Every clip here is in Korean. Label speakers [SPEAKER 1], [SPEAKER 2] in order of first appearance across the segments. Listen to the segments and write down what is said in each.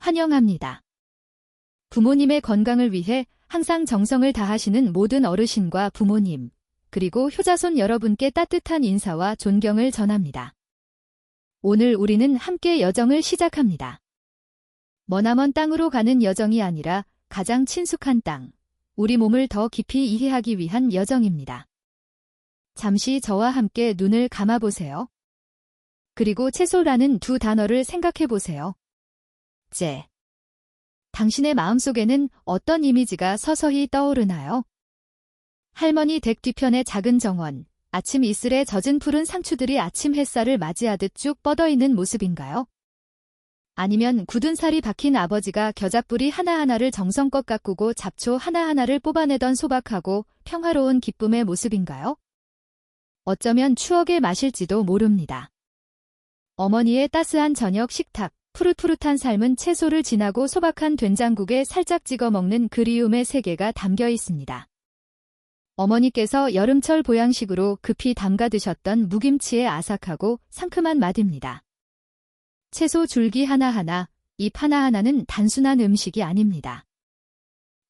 [SPEAKER 1] 환영합니다. 부모님의 건강을 위해 항상 정성을 다하시는 모든 어르신과 부모님, 그리고 효자손 여러분께 따뜻한 인사와 존경을 전합니다. 오늘 우리는 함께 여정을 시작합니다. 머나먼 땅으로 가는 여정이 아니라 가장 친숙한 땅, 우리 몸을 더 깊이 이해하기 위한 여정입니다. 잠시 저와 함께 눈을 감아보세요. 그리고 채소라는 두 단어를 생각해보세요. 당신의 마음속에는 어떤 이미지가 서서히 떠오르나요? 할머니 댁 뒤편의 작은 정원, 아침 이슬에 젖은 푸른 상추들이 아침 햇살을 맞이하듯 쭉 뻗어있는 모습인가요? 아니면 굳은 살이 박힌 아버지가 겨자뿌리 하나하나를 정성껏 가꾸고 잡초 하나하나를 뽑아내던 소박하고 평화로운 기쁨의 모습인가요? 어쩌면 추억의 맛일지도 모릅니다. 어머니의 따스한 저녁 식탁, 푸릇푸릇한 삶은 채소를 지나고 소박한 된장국에 살짝 찍어 먹는 그리움의 세계가 담겨 있습니다. 어머니께서 여름철 보양식으로 급히 담가 드셨던 무김치의 아삭하고 상큼한 맛입니다. 채소 줄기 하나하나, 잎 하나하나는 단순한 음식이 아닙니다.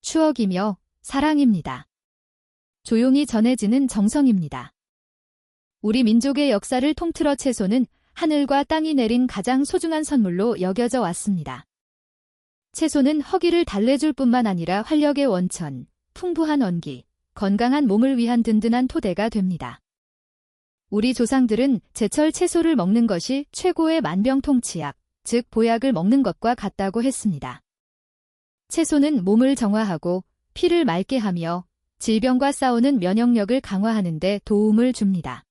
[SPEAKER 1] 추억이며 사랑입니다. 조용히 전해지는 정성입니다. 우리 민족의 역사를 통틀어 채소는 하늘과 땅이 내린 가장 소중한 선물로 여겨져 왔습니다. 채소는 허기를 달래줄 뿐만 아니라 활력의 원천, 풍부한 원기, 건강한 몸을 위한 든든한 토대가 됩니다. 우리 조상들은 제철 채소를 먹는 것이 최고의 만병통치약, 즉 보약을 먹는 것과 같다고 했습니다. 채소는 몸을 정화하고 피를 맑게 하며 질병과 싸우는 면역력을 강화하는 데 도움을 줍니다.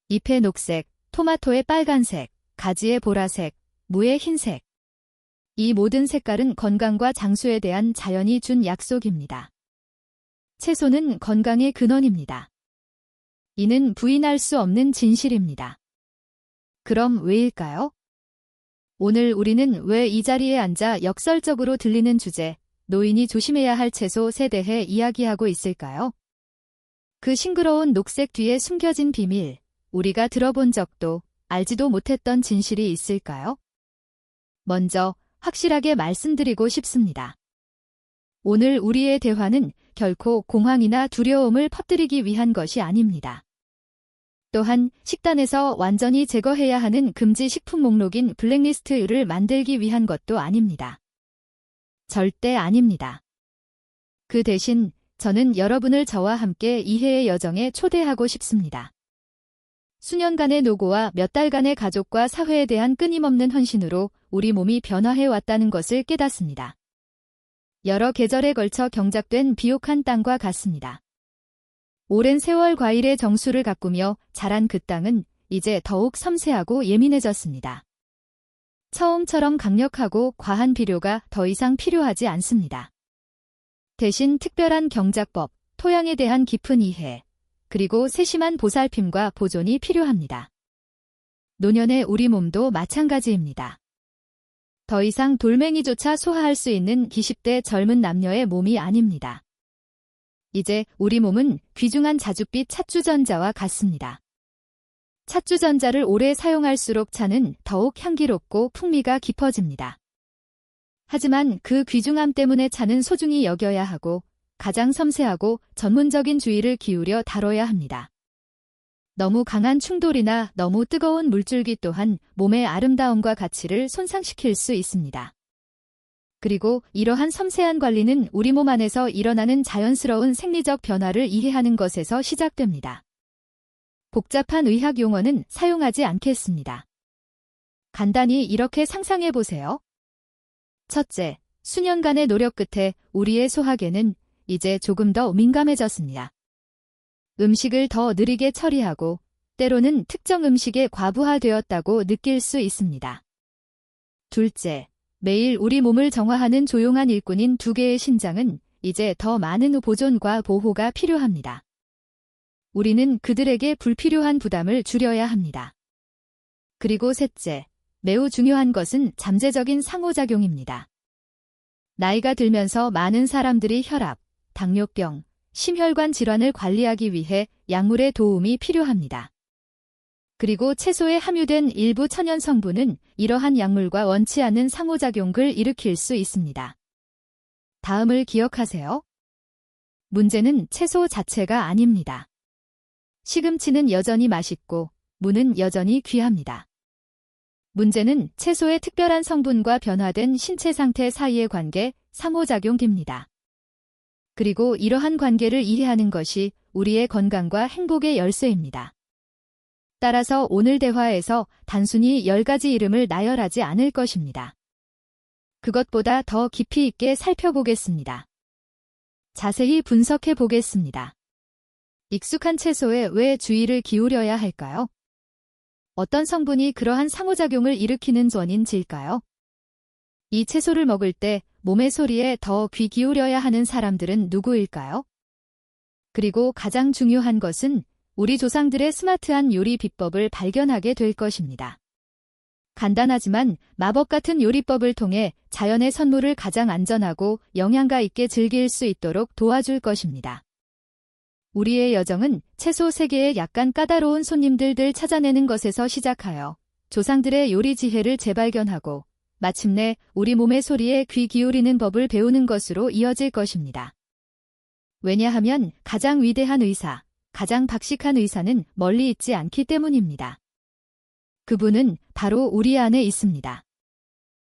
[SPEAKER 1] 잎의 녹색, 토마토의 빨간색, 가지의 보라색, 무의 흰색. 이 모든 색깔은 건강과 장수에 대한 자연이 준 약속입니다. 채소는 건강의 근원입니다. 이는 부인할 수 없는 진실입니다. 그럼 왜일까요? 오늘 우리는 왜 이 자리에 앉아 역설적으로 들리는 주제, 노인이 조심해야 할 채소에 대해 이야기하고 있을까요? 그 싱그러운 녹색 뒤에 숨겨진 비밀, 우리가 들어본 적도 알지도 못했던 진실이 있을까요? 먼저 확실하게 말씀드리고 싶습니다. 오늘 우리의 대화는 결코 공황이나 두려움을 퍼뜨리기 위한 것이 아닙니다. 또한 식단에서 완전히 제거해야 하는 금지 식품 목록인 블랙리스트를 만들기 위한 것도 아닙니다. 절대 아닙니다. 그 대신 저는 여러분을 저와 함께 이해의 여정에 초대하고 싶습니다. 수년간의 노고와 몇 달간의 가족과 사회에 대한 끊임없는 헌신으로 우리 몸이 변화해 왔다는 것을 깨닫습니다. 여러 계절에 걸쳐 경작된 비옥한 땅과 같습니다. 오랜 세월 과일의 정수를 가꾸며 자란 그 땅은 이제 더욱 섬세하고 예민해졌습니다. 처음처럼 강력하고 과한 비료가 더 이상 필요하지 않습니다. 대신 특별한 경작법, 토양에 대한 깊은 이해, 그리고 세심한 보살핌과 보존이 필요합니다. 노년의 우리 몸도 마찬가지입니다. 더 이상 돌멩이조차 소화할 수 있는 20대 젊은 남녀의 몸이 아닙니다. 이제 우리 몸은 귀중한 자줏빛 찻주전자와 같습니다. 찻주전자를 오래 사용할수록 차는 더욱 향기롭고 풍미가 깊어집니다. 하지만 그 귀중함 때문에 차는 소중히 여겨야 하고 가장 섬세하고 전문적인 주의를 기울여 다뤄야 합니다. 너무 강한 충돌이나 너무 뜨거운 물줄기 또한 몸의 아름다움과 가치를 손상시킬 수 있습니다. 그리고 이러한 섬세한 관리는 우리 몸 안에서 일어나는 자연스러운 생리적 변화를 이해하는 것에서 시작됩니다. 복잡한 의학 용어는 사용하지 않겠습니다. 간단히 이렇게 상상해 보세요. 첫째, 수년간의 노력 끝에 우리의 소화계는 이제 조금 더 민감해졌습니다. 음식을 더 느리게 처리하고 때로는 특정 음식에 과부하되었다고 느낄 수 있습니다. 둘째, 매일 우리 몸을 정화하는 조용한 일꾼인 두 개의 신장은 이제 더 많은 보존과 보호가 필요합니다. 우리는 그들에게 불필요한 부담을 줄여야 합니다. 그리고 셋째, 매우 중요한 것은 잠재적인 상호작용입니다. 나이가 들면서 많은 사람들이 혈압, 당뇨병, 심혈관 질환을 관리하기 위해 약물의 도움이 필요합니다. 그리고 채소에 함유된 일부 천연 성분은 이러한 약물과 원치 않은 상호작용을 일으킬 수 있습니다. 다음을 기억하세요. 문제는 채소 자체가 아닙니다. 시금치는 여전히 맛있고 무는 여전히 귀합니다. 문제는 채소의 특별한 성분과 변화된 신체 상태 사이의 관계, 상호작용입니다. 그리고 이러한 관계를 이해하는 것이 우리의 건강과 행복의 열쇠입니다. 따라서 오늘 대화에서 단순히 10가지 이름을 나열하지 않을 것입니다. 그것보다 더 깊이 있게 살펴보겠습니다. 자세히 분석해 보겠습니다. 익숙한 채소에 왜 주의를 기울여야 할까요? 어떤 성분이 그러한 상호작용을 일으키는 원인일까요? 이 채소를 먹을 때 몸의 소리에 더 귀 기울여야 하는 사람들은 누구일까요? 그리고 가장 중요한 것은 우리 조상들의 스마트한 요리 비법을 발견하게 될 것입니다. 간단하지만 마법 같은 요리법을 통해 자연의 선물을 가장 안전하고 영양가 있게 즐길 수 있도록 도와줄 것입니다. 우리의 여정은 채소 세계의 약간 까다로운 손님들을 찾아내는 것에서 시작하여 조상들의 요리 지혜를 재발견하고 마침내 우리 몸의 소리에 귀 기울이는 법을 배우는 것으로 이어질 것입니다. 왜냐하면 가장 위대한 의사, 가장 박식한 의사는 멀리 있지 않기 때문입니다. 그분은 바로 우리 안에 있습니다.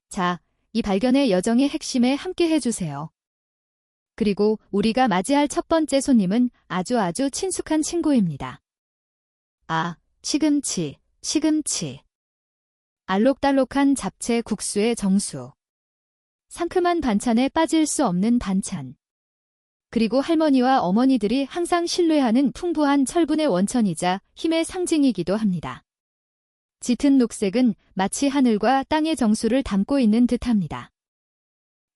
[SPEAKER 1] 자, 이 발견의 여정의 핵심에 함께 해주세요. 그리고 우리가 맞이할 첫 번째 손님은 아주 친숙한 친구입니다. 아, 시금치, 시금치. 알록달록한 잡채 국수의 정수. 상큼한 반찬에 빠질 수 없는 반찬. 그리고 할머니와 어머니들이 항상 신뢰하는 풍부한 철분의 원천이자 힘의 상징이기도 합니다. 짙은 녹색은 마치 하늘과 땅의 정수를 담고 있는 듯합니다.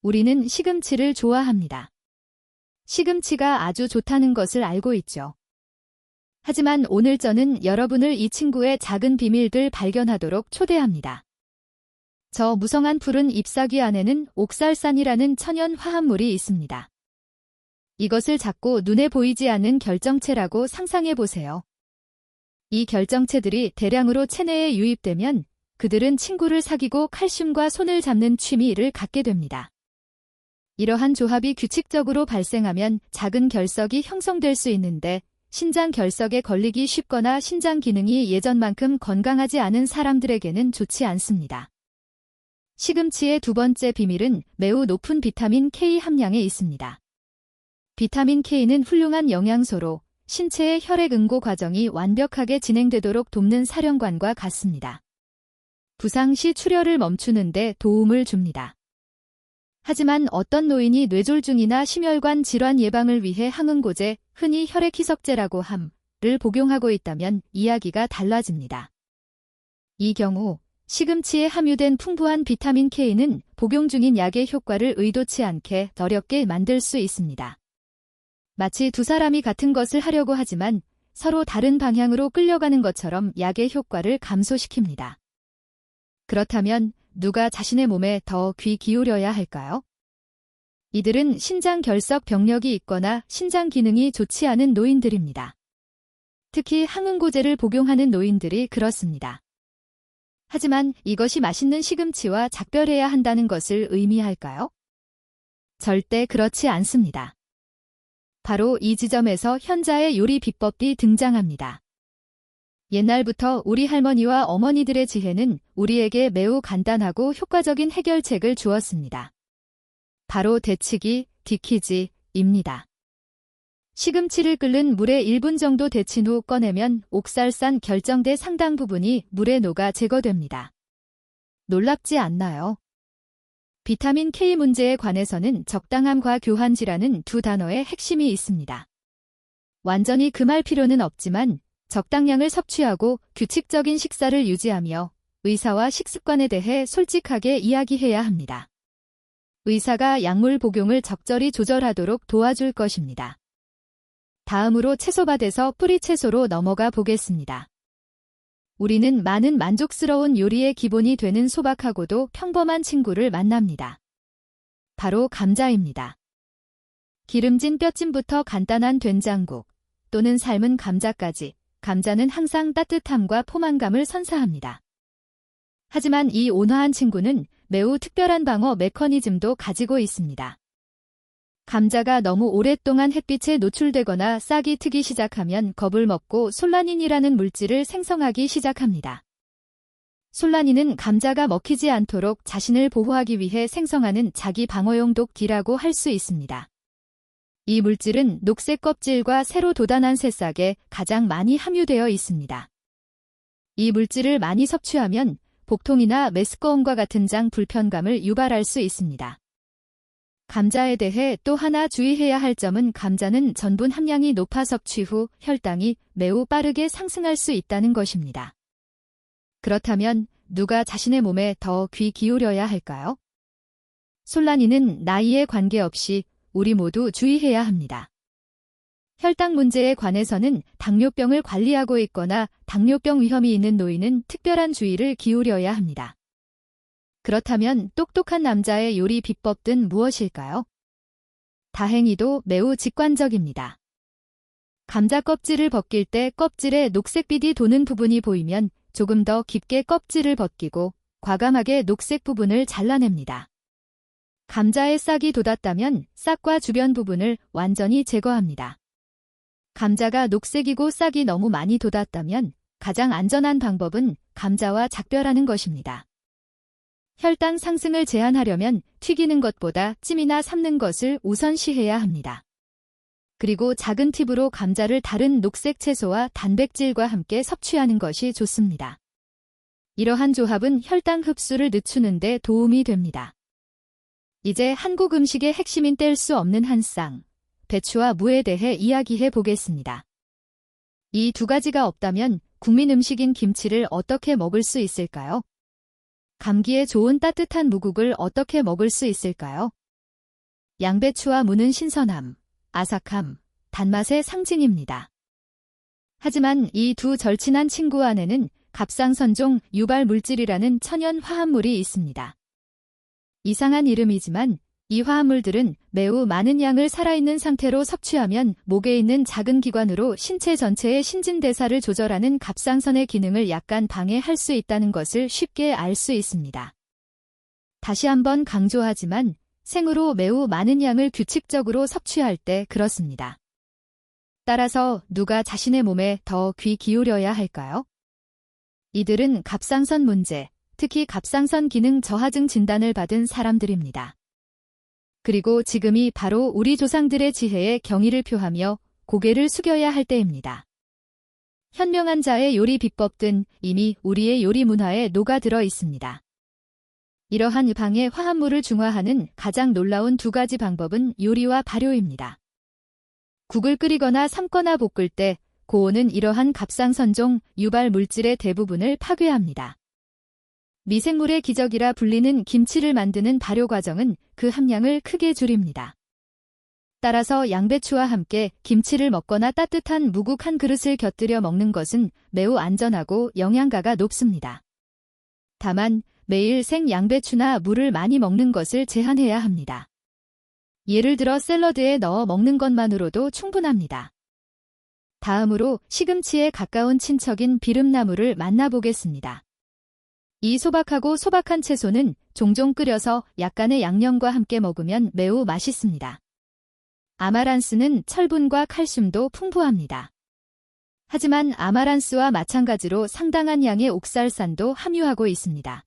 [SPEAKER 1] 우리는 시금치를 좋아합니다. 시금치가 아주 좋다는 것을 알고 있죠. 하지만 오늘 저는 여러분을 이 친구의 작은 비밀들 발견하도록 초대합니다. 저 무성한 푸른 잎사귀 안에는 옥살산이라는 천연 화합물이 있습니다. 이것을 작고 눈에 보이지 않는 결정체라고 상상해 보세요. 이 결정체들이 대량으로 체내에 유입되면 그들은 친구를 사귀고 칼슘과 손을 잡는 취미를 갖게 됩니다. 이러한 조합이 규칙적으로 발생하면 작은 결석이 형성될 수 있는데 신장 결석에 걸리기 쉽거나 신장 기능이 예전만큼 건강하지 않은 사람들에게는 좋지 않습니다. 시금치의 두 번째 비밀은 매우 높은 비타민 K 함량에 있습니다. 비타민 K는 훌륭한 영양소로 신체의 혈액 응고 과정이 완벽하게 진행되도록 돕는 사령관과 같습니다. 부상 시 출혈을 멈추는 데 도움을 줍니다. 하지만 어떤 노인이 뇌졸중이나 심혈관 질환 예방을 위해 항응고제, 흔히 혈액희석제라고 함을 복용하고 있다면 이야기가 달라집니다. 이 경우 시금치에 함유된 풍부한 비타민 K는 복용 중인 약의 효과를 의도치 않게 어렵게 만들 수 있습니다. 마치 두 사람이 같은 것을 하려고 하지만 서로 다른 방향으로 끌려가는 것처럼 약의 효과를 감소시킵니다. 그렇다면 누가 자신의 몸에 더 귀 기울여야 할까요? 이들은 신장 결석 병력이 있거나 신장 기능이 좋지 않은 노인들입니다. 특히 항응고제를 복용하는 노인들이 그렇습니다. 하지만 이것이 맛있는 시금치와 작별해야 한다는 것을 의미할까요? 절대 그렇지 않습니다. 바로 이 지점에서 현자의 요리 비법이 등장합니다. 옛날부터 우리 할머니와 어머니들의 지혜는 우리에게 매우 간단하고 효과적인 해결책을 주었습니다. 바로 데치기, 디키지입니다. 시금치를 끓는 물에 1분 정도 데친 후 꺼내면 옥살산 결정대 상당 부분이 물에 녹아 제거됩니다. 놀랍지 않나요? 비타민 K 문제에 관해서는 적당함과 교환지라는 두 단어의 핵심이 있습니다. 완전히 금할 필요는 없지만 적당량을 섭취하고 규칙적인 식사를 유지하며 의사와 식습관에 대해 솔직하게 이야기해야 합니다. 의사가 약물 복용을 적절히 조절하도록 도와줄 것입니다. 다음으로 채소밭에서 뿌리 채소로 넘어가 보겠습니다. 우리는 많은 만족스러운 요리의 기본이 되는 소박하고도 평범한 친구를 만납니다. 바로 감자입니다. 기름진 뼈찜부터 간단한 된장국 또는 삶은 감자까지 감자는 항상 따뜻함과 포만감을 선사합니다. 하지만 이 온화한 친구는 매우 특별한 방어 메커니즘도 가지고 있습니다. 감자가 너무 오랫동안 햇빛에 노출되거나 싹이 트기 시작하면 겁을 먹고 솔라닌이라는 물질을 생성하기 시작합니다. 솔라닌은 감자가 먹히지 않도록 자신을 보호하기 위해 생성하는 자기 방어용 독기라고 할 수 있습니다. 이 물질은 녹색 껍질과 새로 돋아난 새싹에 가장 많이 함유되어 있습니다. 이 물질을 많이 섭취하면 복통이나 메스꺼움과 같은 장 불편감을 유발할 수 있습니다. 감자에 대해 또 하나 주의해야 할 점은 감자는 전분 함량이 높아 섭취 후 혈당이 매우 빠르게 상승할 수 있다는 것입니다. 그렇다면 누가 자신의 몸에 더 귀 기울여야 할까요? 솔라닌은 나이에 관계없이 우리 모두 주의해야 합니다. 혈당 문제에 관해서는 당뇨병을 관리하고 있거나 당뇨병 위험이 있는 노인은 특별한 주의를 기울여야 합니다. 그렇다면 똑똑한 남자의 요리 비법은 무엇일까요? 다행히도 매우 직관적입니다. 감자 껍질을 벗길 때 껍질에 녹색빛이 도는 부분이 보이면 조금 더 깊게 껍질을 벗기고 과감하게 녹색 부분을 잘라냅니다. 감자에 싹이 돋았다면 싹과 주변 부분을 완전히 제거합니다. 감자가 녹색이고 싹이 너무 많이 돋았다면 가장 안전한 방법은 감자와 작별하는 것입니다. 혈당 상승을 제한하려면 튀기는 것보다 찜이나 삶는 것을 우선시해야 합니다. 그리고 작은 팁으로 감자를 다른 녹색 채소와 단백질과 함께 섭취하는 것이 좋습니다. 이러한 조합은 혈당 흡수를 늦추는 데 도움이 됩니다. 이제 한국 음식의 핵심인 뗄 수 없는 한 쌍, 배추와 무에 대해 이야기해 보겠습니다. 이 두 가지가 없다면 국민 음식인 김치를 어떻게 먹을 수 있을까요? 감기에 좋은 따뜻한 무국을 어떻게 먹을 수 있을까요? 양배추와 무는 신선함, 아삭함, 단맛의 상징입니다. 하지만 이 두 절친한 친구 안에는 갑상선종 유발 물질이라는 천연 화합물이 있습니다. 이상한 이름이지만 이 화합물들은 매우 많은 양을 살아있는 상태로 섭취하면 목에 있는 작은 기관으로 신체 전체의 신진대사를 조절하는 갑상선의 기능을 약간 방해할 수 있다는 것을 쉽게 알 수 있습니다. 다시 한번 강조하지만 생으로 매우 많은 양을 규칙적으로 섭취할 때 그렇습니다. 따라서 누가 자신의 몸에 더 귀 기울여야 할까요? 이들은 갑상선 문제, 특히 갑상선 기능 저하증 진단을 받은 사람들입니다. 그리고 지금이 바로 우리 조상들의 지혜에 경의를 표하며 고개를 숙여야 할 때입니다. 현명한 자의 요리 비법은 이미 우리의 요리 문화에 녹아들어 있습니다. 이러한 방의 화합물을 중화하는 가장 놀라운 두 가지 방법은 요리와 발효입니다. 국을 끓이거나 삶거나 볶을 때 고온은 이러한 갑상선종 유발 물질의 대부분을 파괴합니다. 미생물의 기적이라 불리는 김치를 만드는 발효 과정은 그 함량을 크게 줄입니다. 따라서 양배추와 함께 김치를 먹거나 따뜻한 무국 한 그릇을 곁들여 먹는 것은 매우 안전하고 영양가가 높습니다. 다만 매일 생 양배추나 무를 많이 먹는 것을 제한해야 합니다. 예를 들어 샐러드에 넣어 먹는 것만으로도 충분합니다. 다음으로 시금치에 가까운 친척인 비름나무를 만나보겠습니다. 이 소박하고 소박한 채소는 종종 끓여서 약간의 양념과 함께 먹으면 매우 맛있습니다. 아마란스는 철분과 칼슘도 풍부합니다. 하지만 아마란스와 마찬가지로 상당한 양의 옥살산도 함유하고 있습니다.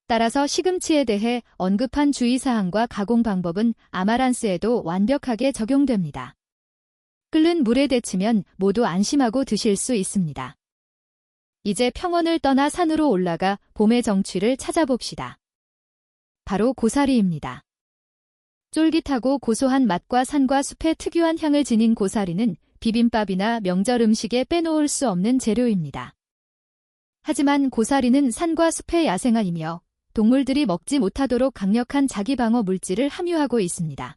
[SPEAKER 1] 따라서 시금치에 대해 언급한 주의사항과 가공 방법은 아마란스에도 완벽하게 적용됩니다. 끓는 물에 데치면 모두 안심하고 드실 수 있습니다. 이제 평원을 떠나 산으로 올라가 봄의 정취를 찾아봅시다. 바로 고사리입니다. 쫄깃하고 고소한 맛과 산과 숲의 특유한 향을 지닌 고사리는 비빔밥이나 명절 음식에 빼놓을 수 없는 재료입니다. 하지만 고사리는 산과 숲의 야생화이며 동물들이 먹지 못하도록 강력한 자기방어 물질을 함유하고 있습니다.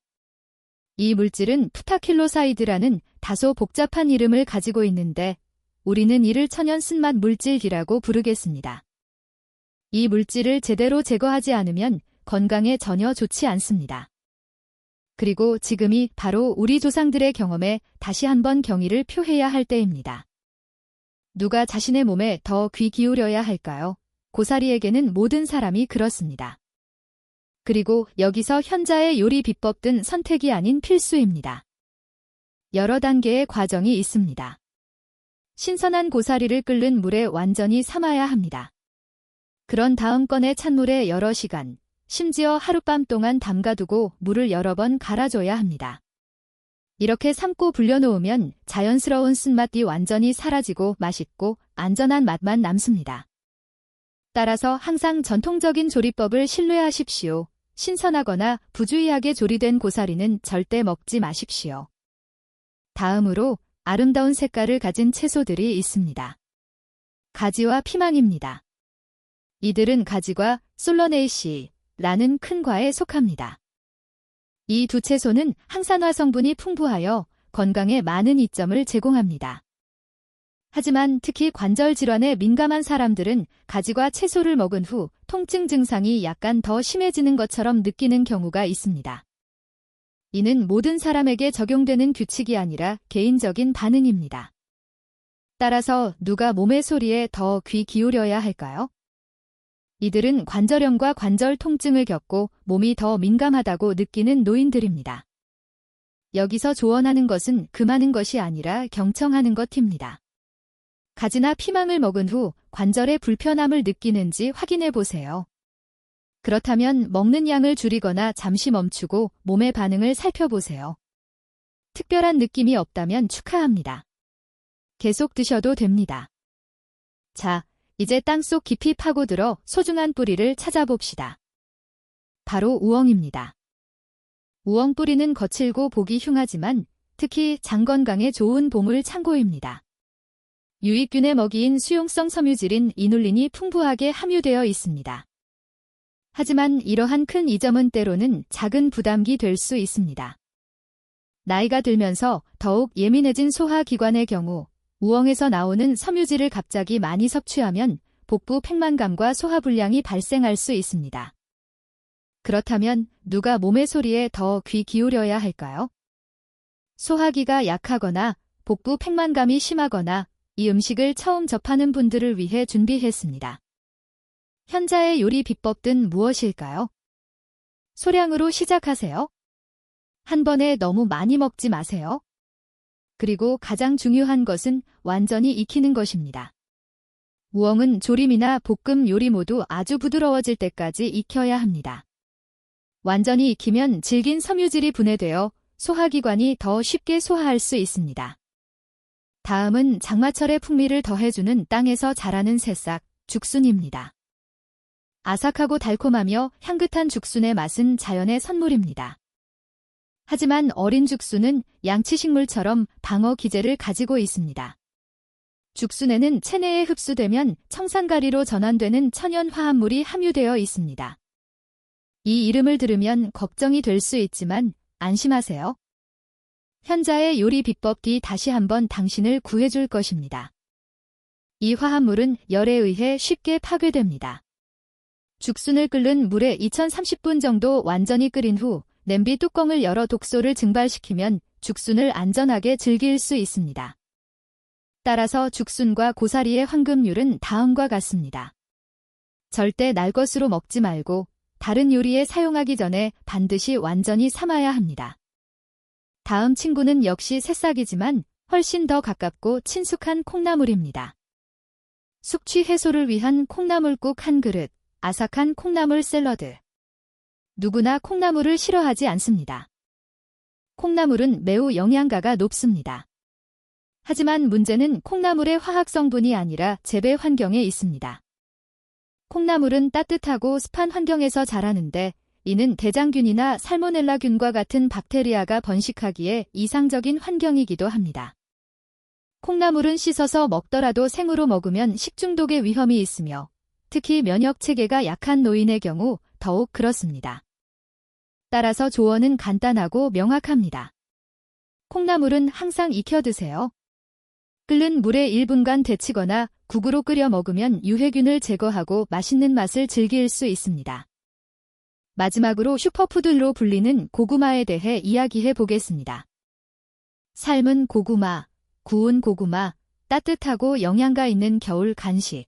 [SPEAKER 1] 이 물질은 푸타킬로사이드라는 다소 복잡한 이름을 가지고 있는데 우리는 이를 천연 쓴맛 물질이라고 부르겠습니다. 이 물질을 제대로 제거하지 않으면 건강에 전혀 좋지 않습니다. 그리고 지금이 바로 우리 조상들의 경험에 다시 한번 경의를 표해야 할 때입니다. 누가 자신의 몸에 더 귀 기울여야 할까요? 고사리에게는 모든 사람이 그렇습니다. 그리고 여기서 현자의 요리 비법은 선택이 아닌 필수입니다. 여러 단계의 과정이 있습니다. 신선한 고사리를 끓는 물에 완전히 삶아야 합니다. 그런 다음 꺼내 찬물에 여러 시간, 심지어 하룻밤 동안 담가두고 물을 여러 번 갈아줘야 합니다. 이렇게 삶고 불려놓으면 자연스러운 쓴맛이 완전히 사라지고 맛있고 안전한 맛만 남습니다. 따라서 항상 전통적인 조리법을 신뢰하십시오. 신선하거나 부주의하게 조리된 고사리는 절대 먹지 마십시오. 다음으로 아름다운 색깔을 가진 채소들이 있습니다. 가지와 피망입니다. 이들은 가지과 솔러네이시라는 큰 과에 속합니다. 이 두 채소는 항산화 성분이 풍부하여 건강에 많은 이점을 제공합니다. 하지만 특히 관절 질환에 민감한 사람들은 가지과 채소를 먹은 후 통증 증상이 약간 더 심해지는 것처럼 느끼는 경우가 있습니다. 이는 모든 사람에게 적용되는 규칙이 아니라 개인적인 반응입니다. 따라서 누가 몸의 소리에 더 귀 기울여야 할까요? 이들은 관절염과 관절 통증을 겪고 몸이 더 민감하다고 느끼는 노인들입니다. 여기서 조언하는 것은 금하는 것이 아니라 경청하는 것입니다. 가지나 피망을 먹은 후 관절에 불편함을 느끼는지 확인해 보세요. 그렇다면 먹는 양을 줄이거나 잠시 멈추고 몸의 반응을 살펴보세요. 특별한 느낌이 없다면 축하합니다. 계속 드셔도 됩니다. 자, 이제 땅속 깊이 파고들어 소중한 뿌리를 찾아봅시다. 바로 우엉입니다. 우엉 뿌리는 거칠고 보기 흉하지만 특히 장 건강에 좋은 보물 창고입니다. 유익균의 먹이인 수용성 섬유질인 이눌린이 풍부하게 함유되어 있습니다. 하지만 이러한 큰 이점은 때로는 작은 부담이 될 수 있습니다. 나이가 들면서 더욱 예민해진 소화기관의 경우 우엉에서 나오는 섬유질을 갑자기 많이 섭취하면 복부 팽만감과 소화불량이 발생할 수 있습니다. 그렇다면 누가 몸의 소리에 더 귀 기울여야 할까요? 소화기가 약하거나 복부 팽만감이 심하거나 이 음식을 처음 접하는 분들을 위해 준비했습니다. 현자의 요리 비법은 무엇일까요? 소량으로 시작하세요. 한 번에 너무 많이 먹지 마세요. 그리고 가장 중요한 것은 완전히 익히는 것입니다. 우엉은 조림이나 볶음 요리 모두 아주 부드러워질 때까지 익혀야 합니다. 완전히 익히면 질긴 섬유질이 분해되어 소화기관이 더 쉽게 소화할 수 있습니다. 다음은 장마철의 풍미를 더해주는 땅에서 자라는 새싹, 죽순입니다. 아삭하고 달콤하며 향긋한 죽순의 맛은 자연의 선물입니다. 하지만 어린 죽순은 양치식물처럼 방어 기제를 가지고 있습니다. 죽순에는 체내에 흡수되면 청산가리로 전환되는 천연 화합물이 함유되어 있습니다. 이 이름을 들으면 걱정이 될 수 있지만 안심하세요. 현자의 요리 비법이 다시 한번 당신을 구해줄 것입니다. 이 화합물은 열에 의해 쉽게 파괴됩니다. 죽순을 끓는 물에 2030분 정도 완전히 끓인 후 냄비 뚜껑을 열어 독소를 증발시키면 죽순을 안전하게 즐길 수 있습니다. 따라서 죽순과 고사리의 황금률은 다음과 같습니다. 절대 날 것으로 먹지 말고 다른 요리에 사용하기 전에 반드시 완전히 삶아야 합니다. 다음 친구는 역시 새싹이지만 훨씬 더 가깝고 친숙한 콩나물입니다. 숙취 해소를 위한 콩나물국 한 그릇, 아삭한 콩나물 샐러드. 누구나 콩나물을 싫어하지 않습니다. 콩나물은 매우 영양가가 높습니다. 하지만 문제는 콩나물의 화학 성분이 아니라 재배 환경에 있습니다. 콩나물은 따뜻하고 습한 환경에서 자라는데 이는 대장균이나 살모넬라균과 같은 박테리아가 번식하기에 이상적인 환경이기도 합니다. 콩나물은 씻어서 먹더라도 생으로 먹으면 식중독의 위험이 있으며 특히 면역체계가 약한 노인의 경우 더욱 그렇습니다. 따라서 조언은 간단하고 명확합니다. 콩나물은 항상 익혀 드세요. 끓는 물에 1분간 데치거나 국으로 끓여 먹으면 유해균을 제거하고 맛있는 맛을 즐길 수 있습니다. 마지막으로 슈퍼푸드로 불리는 고구마에 대해 이야기해 보겠습니다. 삶은 고구마, 구운 고구마, 따뜻하고 영양가 있는 겨울 간식.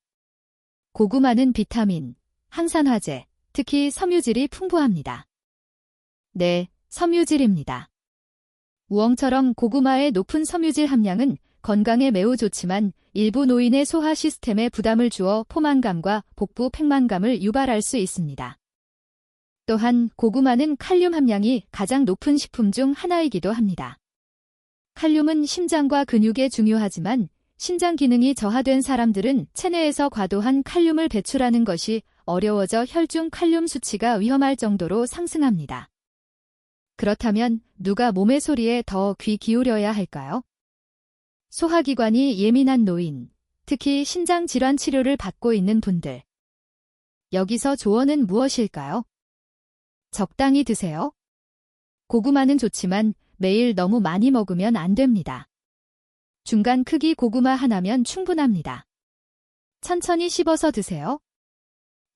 [SPEAKER 1] 고구마는 비타민, 항산화제, 특히 섬유질이 풍부합니다. 네, 섬유질입니다. 우엉처럼 고구마의 높은 섬유질 함량은 건강에 매우 좋지만 일부 노인의 소화 시스템에 부담을 주어 포만감과 복부 팽만감을 유발할 수 있습니다. 또한 고구마는 칼륨 함량이 가장 높은 식품 중 하나이기도 합니다. 칼륨은 심장과 근육에 중요하지만 신장 기능이 저하된 사람들은 체내에서 과도한 칼륨을 배출하는 것이 어려워져 혈중 칼륨 수치가 위험할 정도로 상승합니다. 그렇다면 누가 몸의 소리에 더 귀 기울여야 할까요? 소화기관이 예민한 노인, 특히 신장질환 치료를 받고 있는 분들. 여기서 조언은 무엇일까요? 적당히 드세요. 고구마는 좋지만 매일 너무 많이 먹으면 안 됩니다. 중간 크기 고구마 하나면 충분합니다. 천천히 씹어서 드세요.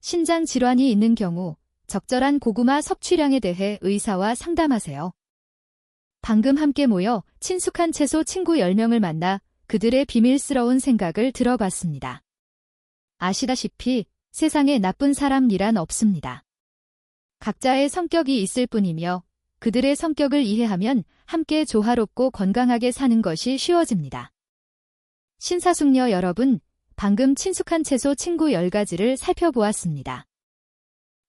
[SPEAKER 1] 신장 질환이 있는 경우 적절한 고구마 섭취량에 대해 의사와 상담하세요. 방금 함께 모여 친숙한 채소 친구 10명을 만나 그들의 비밀스러운 생각을 들어봤습니다. 아시다시피 세상에 나쁜 사람이란 없습니다. 각자의 성격이 있을 뿐이며 그들의 성격을 이해하면 함께 조화롭고 건강하게 사는 것이 쉬워집니다. 신사숙녀 여러분, 방금 친숙한 채소 친구 10가지를 살펴보았습니다.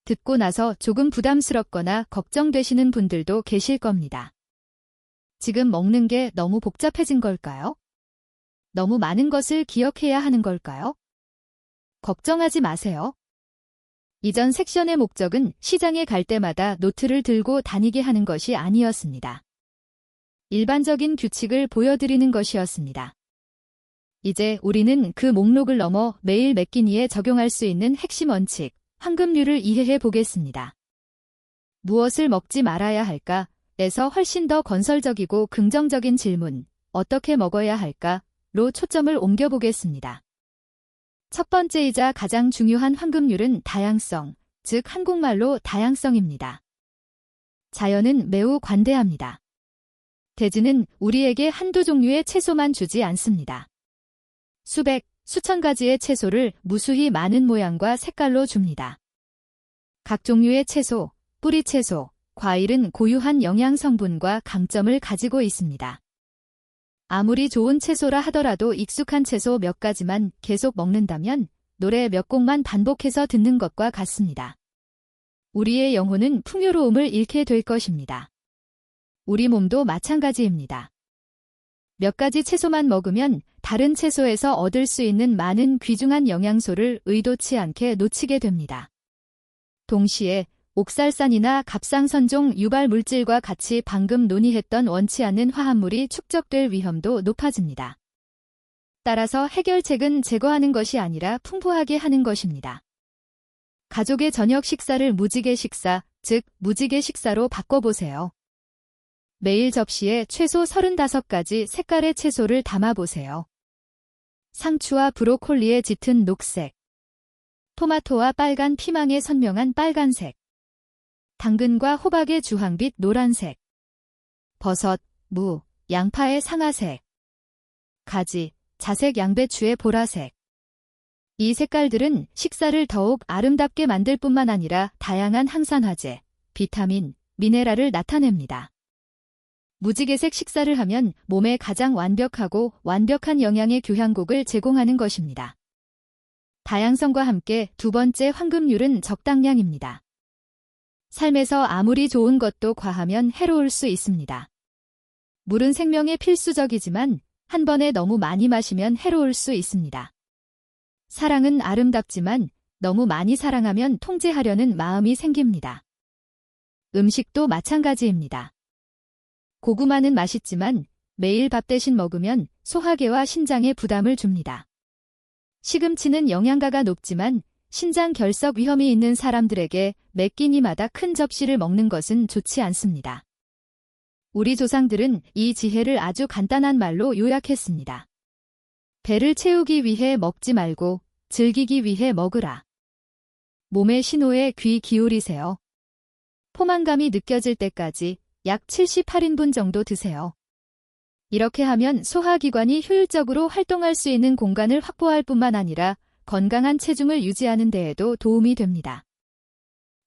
[SPEAKER 1] 듣고 나서 조금 부담스럽거나 걱정되시는 분들도 계실 겁니다. 지금 먹는 게 너무 복잡해진 걸까요? 너무 많은 것을 기억해야 하는 걸까요? 걱정하지 마세요. 이전 섹션의 목적은 시장에 갈 때마다 노트를 들고 다니게 하는 것이 아니었습니다. 일반적인 규칙을 보여드리는 것이었습니다. 이제 우리는 그 목록을 넘어 매일 몇 끼니에 적용할 수 있는 핵심 원칙, 황금률을 이해해 보겠습니다. 무엇을 먹지 말아야 할까? 에서 훨씬 더 건설적이고 긍정적인 질문, 어떻게 먹어야 할까?로 초점을 옮겨보겠습니다. 첫 번째이자 가장 중요한 황금률은 다양성, 즉 한국말로 다양성입니다. 자연은 매우 관대합니다. 대지는 우리에게 한두 종류의 채소만 주지 않습니다. 수백, 수천 가지의 채소를 무수히 많은 모양과 색깔로 줍니다. 각 종류의 채소, 뿌리채소, 과일은 고유한 영양 성분과 강점을 가지고 있습니다. 아무리 좋은 채소라 하더라도 익숙한 채소 몇 가지만 계속 먹는다면 노래 몇 곡만 반복해서 듣는 것과 같습니다. 우리의 영혼은 풍요로움을 잃게 될 것입니다. 우리 몸도 마찬가지입니다. 몇 가지 채소만 먹으면 다른 채소에서 얻을 수 있는 많은 귀중한 영양소를 의도치 않게 놓치게 됩니다. 동시에 옥살산이나 갑상선종 유발 물질과 같이 방금 논의했던 원치 않는 화합물이 축적될 위험도 높아집니다. 따라서 해결책은 제거하는 것이 아니라 풍부하게 하는 것입니다. 가족의 저녁 식사를 무지개 식사, 즉 무지개 식사로 바꿔보세요. 매일 접시에 최소 35가지 색깔의 채소를 담아보세요. 상추와 브로콜리의 짙은 녹색, 토마토와 빨간 피망의 선명한 빨간색, 당근과 호박의 주황빛 노란색, 버섯, 무, 양파의 상아색, 가지, 자색 양배추의 보라색. 이 색깔들은 식사를 더욱 아름답게 만들 뿐만 아니라 다양한 항산화제, 비타민, 미네랄을 나타냅니다. 무지개색 식사를 하면 몸에 가장 완벽하고 완벽한 영양의 교향곡을 제공하는 것입니다. 다양성과 함께 두 번째 황금률은 적당량입니다. 삶에서 아무리 좋은 것도 과하면 해로울 수 있습니다. 물은 생명에 필수적이지만 한 번에 너무 많이 마시면 해로울 수 있습니다. 사랑은 아름답지만 너무 많이 사랑하면 통제하려는 마음이 생깁니다. 음식도 마찬가지입니다. 고구마는 맛있지만 매일 밥 대신 먹으면 소화계와 신장에 부담을 줍니다. 시금치는 영양가가 높지만 신장 결석 위험이 있는 사람들에게 매 끼니마다 큰 접시를 먹는 것은 좋지 않습니다. 우리 조상들은 이 지혜를 아주 간단한 말로 요약했습니다. 배를 채우기 위해 먹지 말고 즐기기 위해 먹으라. 몸의 신호에 귀 기울이세요. 포만감이 느껴질 때까지 약 78인분 정도 드세요. 이렇게 하면 소화기관이 효율적으로 활동할 수 있는 공간을 확보할 뿐만 아니라 건강한 체중을 유지하는 데에도 도움이 됩니다.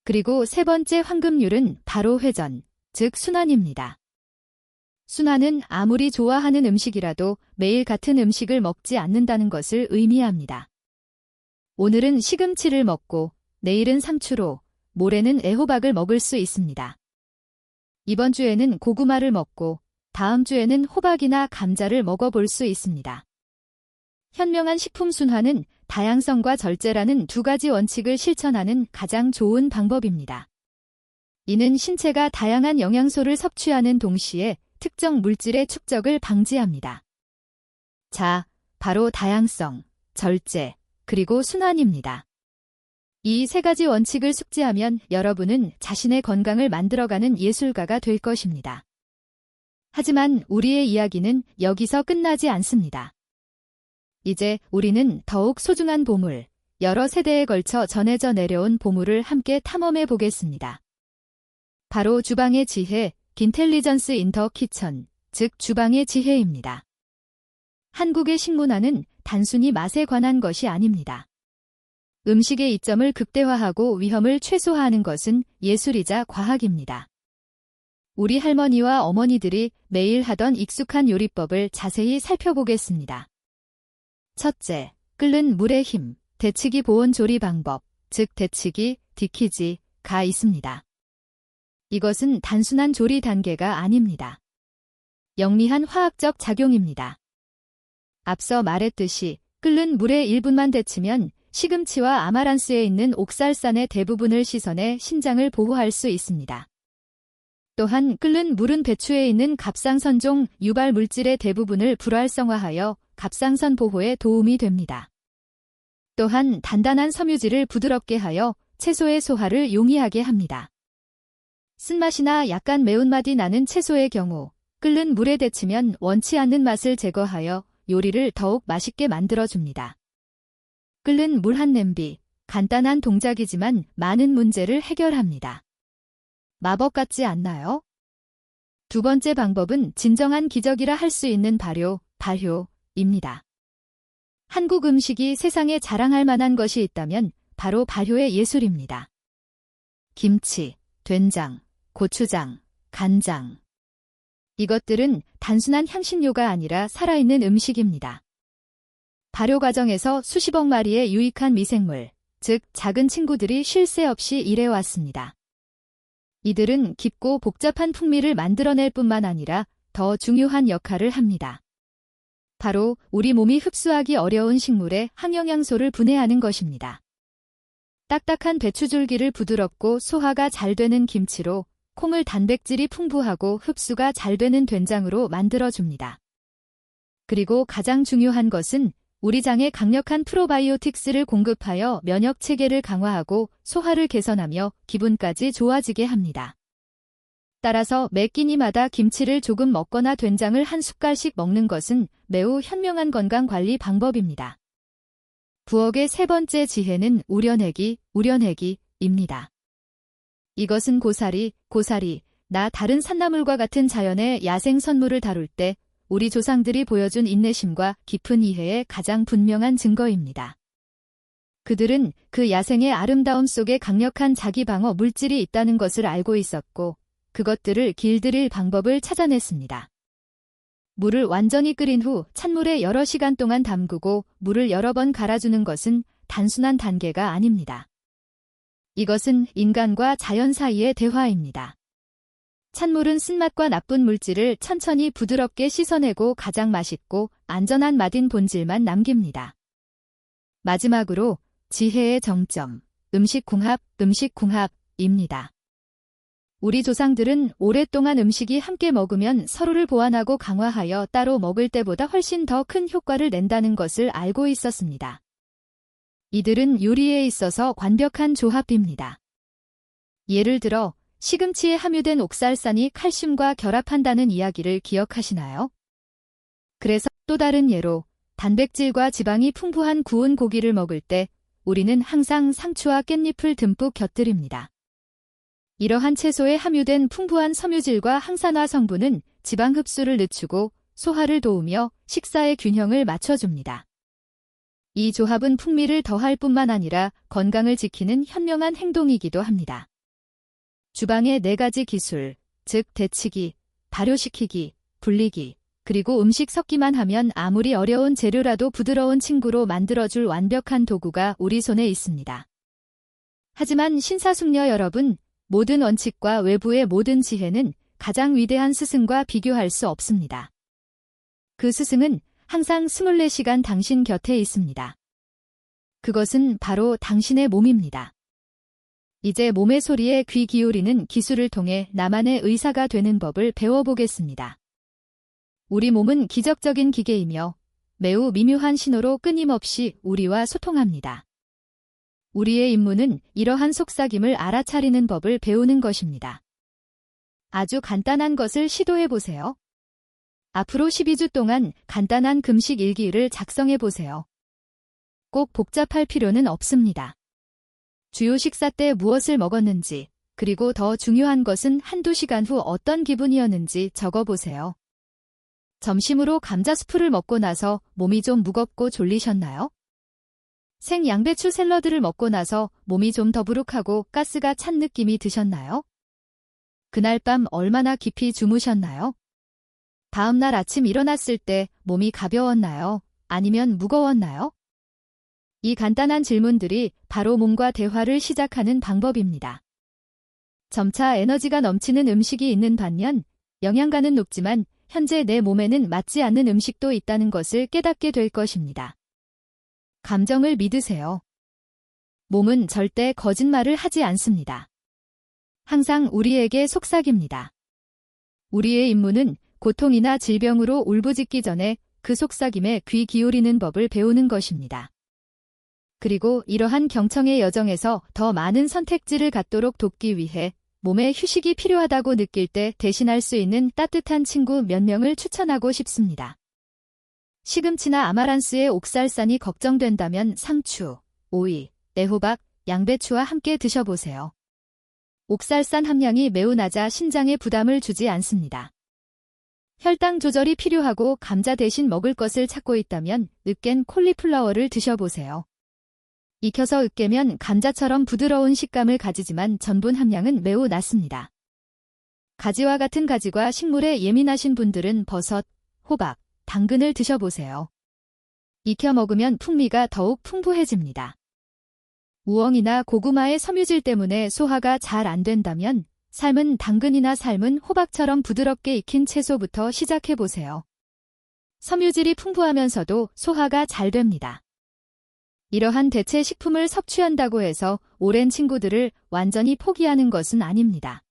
[SPEAKER 1] 그리고 세 번째 황금률은 바로 회전, 즉 순환입니다. 순환은 아무리 좋아하는 음식이라도 매일 같은 음식을 먹지 않는다는 것을 의미합니다. 오늘은 시금치를 먹고 내일은 상추로, 모레는 애호박을 먹을 수 있습니다. 이번 주에는 고구마를 먹고 다음 주에는 호박이나 감자를 먹어볼 수 있습니다. 현명한 식품 순환은 다양성과 절제라는 두 가지 원칙을 실천하는 가장 좋은 방법입니다. 이는 신체가 다양한 영양소를 섭취하는 동시에 특정 물질의 축적을 방지합니다. 자, 바로 다양성, 절제, 그리고 순환입니다. 이 세 가지 원칙을 숙지하면 여러분은 자신의 건강을 만들어가는 예술가가 될 것입니다. 하지만 우리의 이야기는 여기서 끝나지 않습니다. 이제 우리는 더욱 소중한 보물, 여러 세대에 걸쳐 전해져 내려온 보물을 함께 탐험해 보겠습니다. 바로 주방의 지혜, 인텔리전스 인 더 키천, 즉 주방의 지혜입니다. 한국의 식문화는 단순히 맛에 관한 것이 아닙니다. 음식의 이점을 극대화하고 위험을 최소화하는 것은 예술이자 과학입니다. 우리 할머니와 어머니들이 매일 하던 익숙한 요리법을 자세히 살펴보겠습니다. 첫째, 끓는 물의 힘, 데치기 보온 조리 방법, 즉 데치기, 디키지가 있습니다. 이것은 단순한 조리 단계가 아닙니다. 영리한 화학적 작용입니다. 앞서 말했듯이 끓는 물에 1분만 데치면 시금치와 아마란스에 있는 옥살산의 대부분을 씻어내 신장을 보호할 수 있습니다. 또한 끓는 물은 배추에 있는 갑상선종 유발 물질의 대부분을 불활성화하여 갑상선 보호에 도움이 됩니다. 또한 단단한 섬유질을 부드럽게 하여 채소의 소화를 용이하게 합니다. 쓴맛이나 약간 매운맛이 나는 채소의 경우 끓는 물에 데치면 원치 않는 맛을 제거하여 요리를 더욱 맛있게 만들어줍니다. 끓는 물 한 냄비, 간단한 동작이지만 많은 문제를 해결합니다. 마법 같지 않나요? 두 번째 방법은 진정한 기적이라 할 수 있는 발효입니다. 한국 음식이 세상에 자랑할 만한 것이 있다면 바로 발효의 예술입니다. 김치, 된장, 고추장, 간장. 이것들은 단순한 향신료가 아니라 살아있는 음식입니다. 발효 과정에서 수십억 마리의 유익한 미생물, 즉 작은 친구들이 쉴 새 없이 일해왔습니다. 이들은 깊고 복잡한 풍미를 만들어낼 뿐만 아니라 더 중요한 역할을 합니다. 바로 우리 몸이 흡수하기 어려운 식물에 항영양소를 분해하는 것입니다. 딱딱한 배추줄기를 부드럽고 소화가 잘 되는 김치로, 콩을 단백질이 풍부하고 흡수가 잘 되는 된장으로 만들어줍니다. 그리고 가장 중요한 것은 우리 장에 강력한 프로바이오틱스를 공급하여 면역 체계를 강화하고 소화를 개선하며 기분까지 좋아지게 합니다. 따라서 매 끼니마다 김치를 조금 먹거나 된장을 한 숟갈씩 먹는 것은 매우 현명한 건강관리 방법입니다. 부엌의 세 번째 지혜는 우려내기입니다. 이것은 고사리, 나 다른 산나물과 같은 자연의 야생 선물을 다룰 때 우리 조상들이 보여준 인내심과 깊은 이해의 가장 분명한 증거입니다. 그들은 그 야생의 아름다움 속에 강력한 자기방어 물질이 있다는 것을 알고 있었고 그것들을 길들일 방법을 찾아냈습니다. 물을 완전히 끓인 후 찬물에 여러 시간 동안 담그고 물을 여러 번 갈아주는 것은 단순한 단계가 아닙니다. 이것은 인간과 자연 사이의 대화입니다. 찬물은 쓴맛과 나쁜 물질을 천천히 부드럽게 씻어내고 가장 맛있고 안전한 맛인 본질만 남깁니다. 마지막으로 지혜의 정점, 음식궁합입니다. 우리 조상들은 오랫동안 음식이 함께 먹으면 서로를 보완하고 강화하여 따로 먹을 때보다 훨씬 더 큰 효과를 낸다는 것을 알고 있었습니다. 이들은 요리에 있어서 완벽한 조합입니다. 예를 들어 시금치에 함유된 옥살산이 칼슘과 결합한다는 이야기를 기억하시나요? 그래서 또 다른 예로 단백질과 지방이 풍부한 구운 고기를 먹을 때 우리는 항상 상추와 깻잎을 듬뿍 곁들입니다. 이러한 채소에 함유된 풍부한 섬유질과 항산화 성분은 지방 흡수를 늦추고 소화를 도우며 식사의 균형을 맞춰줍니다. 이 조합은 풍미를 더할 뿐만 아니라 건강을 지키는 현명한 행동이기도 합니다. 주방의 4가지 기술, 즉 데치기, 발효시키기, 불리기, 그리고 음식 섞기만 하면 아무리 어려운 재료라도 부드러운 친구로 만들어줄 완벽한 도구가 우리 손에 있습니다. 하지만 신사숙녀 여러분, 모든 원칙과 외부의 모든 지혜는 가장 위대한 스승과 비교할 수 없습니다. 그 스승은 항상 24시간 당신 곁에 있습니다. 그것은 바로 당신의 몸입니다. 이제 몸의 소리에 귀 기울이는 기술을 통해 나만의 의사가 되는 법을 배워보겠습니다. 우리 몸은 기적적인 기계이며 매우 미묘한 신호로 끊임없이 우리와 소통합니다. 우리의 임무는 이러한 속삭임을 알아차리는 법을 배우는 것입니다. 아주 간단한 것을 시도해보세요. 앞으로 12주 동안 간단한 금식 일기를 작성해보세요. 꼭 복잡할 필요는 없습니다. 주요 식사 때 무엇을 먹었는지, 그리고 더 중요한 것은 1~2시간 후 어떤 기분이었는지 적어보세요. 점심으로 감자수프를 먹고 나서 몸이 좀 무겁고 졸리셨나요? 생 양배추 샐러드를 먹고 나서 몸이 좀 더부룩하고 가스가 찬 느낌이 드셨나요? 그날 밤 얼마나 깊이 주무셨나요? 다음 날 아침 일어났을 때 몸이 가벼웠나요? 아니면 무거웠나요? 이 간단한 질문들이 바로 몸과 대화를 시작하는 방법입니다. 점차 에너지가 넘치는 음식이 있는 반면 영양가는 높지만 현재 내 몸에는 맞지 않는 음식도 있다는 것을 깨닫게 될 것입니다. 감정을 믿으세요. 몸은 절대 거짓말을 하지 않습니다. 항상 우리에게 속삭입니다. 우리의 임무는 고통이나 질병으로 울부짖기 전에 그 속삭임에 귀 기울이는 법을 배우는 것입니다. 그리고 이러한 경청의 여정에서 더 많은 선택지를 갖도록 돕기 위해 몸에 휴식이 필요하다고 느낄 때 대신할 수 있는 따뜻한 친구 몇 명을 추천하고 싶습니다. 시금치나 아마란스의 옥살산이 걱정된다면 상추, 오이, 애호박, 양배추와 함께 드셔보세요. 옥살산 함량이 매우 낮아 신장에 부담을 주지 않습니다. 혈당 조절이 필요하고 감자 대신 먹을 것을 찾고 있다면 으깬 콜리플라워를 드셔보세요. 익혀서 으깨면 감자처럼 부드러운 식감을 가지지만 전분 함량은 매우 낮습니다. 가지와 같은 가지과 식물에 예민하신 분들은 버섯, 호박, 당근을 드셔보세요. 익혀 먹으면 풍미가 더욱 풍부해집니다. 우엉이나 고구마의 섬유질 때문에 소화가 잘 안 된다면 삶은 당근이나 삶은 호박처럼 부드럽게 익힌 채소부터 시작해보세요. 섬유질이 풍부하면서도 소화가 잘 됩니다. 이러한 대체 식품을 섭취한다고 해서 오랜 친구들을 완전히 포기하는 것은 아닙니다.